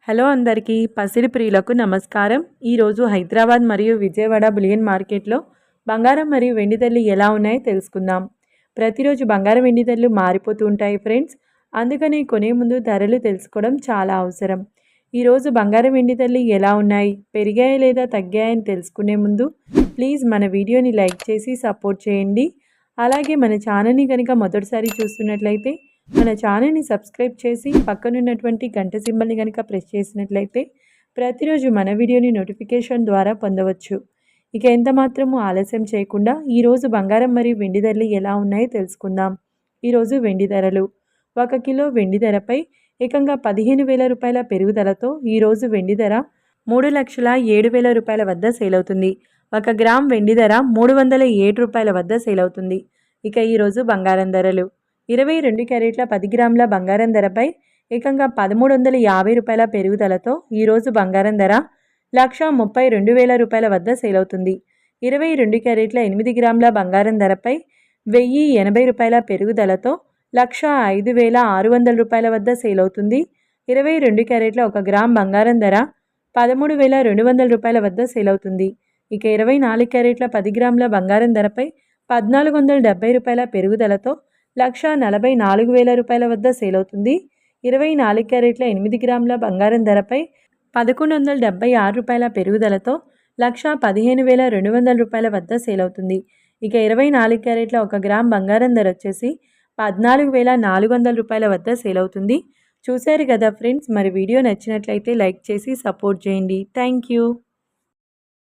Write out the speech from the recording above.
Hello అందరికీ పసిడి ప్రియులకు నమస్కారం. ఈరోజు హైదరాబాద్ మరియు విజయవాడ బులియన్ మార్కెట్లో బంగారం మరియు వెండి ధరలు ఎలా ఉన్నాయో తెలుసుకుందాం. ప్రతిరోజు బంగారం వెండి ధరలు మారిపోతూ ఉంటాయి ఫ్రెండ్స్. అందుకని కొనే ముందు ధరలు తెలుసుకోవడం చాలా అవసరం. ఈరోజు బంగారం వెండి ధరలు ఎలా ఉన్నాయి, పెరిగాయా లేదా తగ్గాయని తెలుసుకునే ముందు ప్లీజ్ మన వీడియోని లైక్ చేసి సపోర్ట్ చేయండి. అలాగే మన ఛానల్ని కనుక మొదటిసారి చూస్తున్నట్లయితే మన ఛానల్ని సబ్స్క్రైబ్ చేసి పక్కనున్నటువంటి గంట సింబల్ని కనుక ప్రెస్ చేసినట్లయితే ప్రతిరోజు మన వీడియోని నోటిఫికేషన్ ద్వారా పొందవచ్చు. ఇక ఎంత మాత్రము ఆలస్యం చేయకుండా ఈరోజు బంగారం మరియు వెండి ధరలు ఎలా ఉన్నాయో తెలుసుకుందాం. ఈరోజు వెండి ధరలు 1 కిలో వెండి ధరపై ఏకంగా 15,000 రూపాయల పెరుగుదలతో ఈరోజు వెండి ధర 3,07,000 రూపాయల వద్ద సేల్ అవుతుంది. 1 గ్రామ్ వెండి ధర 307 రూపాయల వద్ద సేల్ అవుతుంది. ఇక ఈరోజు బంగారం ధరలు 22 క్యారెట్ల 10 గ్రాముల బంగారం ధరపై ఏకంగా 1,350 రూపాయల పెరుగుదలతో ఈరోజు బంగారం ధర 1,32,000 రూపాయల వద్ద సేల్ అవుతుంది. 22 క్యారెట్ల 8 గ్రాముల బంగారం ధరపై 1,080 రూపాయల పెరుగుదలతో 1,05,600 రూపాయల వద్ద సేల్ అవుతుంది. 22 క్యారెట్ల 1 గ్రామ్ బంగారం ధర 13,200 రూపాయల వద్ద సేల్ అవుతుంది. ఇక 24 క్యారెట్ల 10 గ్రాముల బంగారం ధరపై 1,470 రూపాయల పెరుగుదలతో 1,44,000 రూపాయల వద్ద సేల్ అవుతుంది. 24 క్యారెట్ల 8 గ్రాముల బంగారం ధరపై 1,176 రూపాయల పెరుగుదలతో 1,15,200 రూపాయల వద్ద సేల్ అవుతుంది. ఇక 24 క్యారెట్ల 1 గ్రామ్ బంగారం ధర వచ్చేసి 14,400 రూపాయల వద్ద సేల్ అవుతుంది. చూశారు కదా ఫ్రెండ్స్, మరి వీడియో నచ్చినట్లయితే లైక్ చేసి సపోర్ట్ చేయండి. Thank you.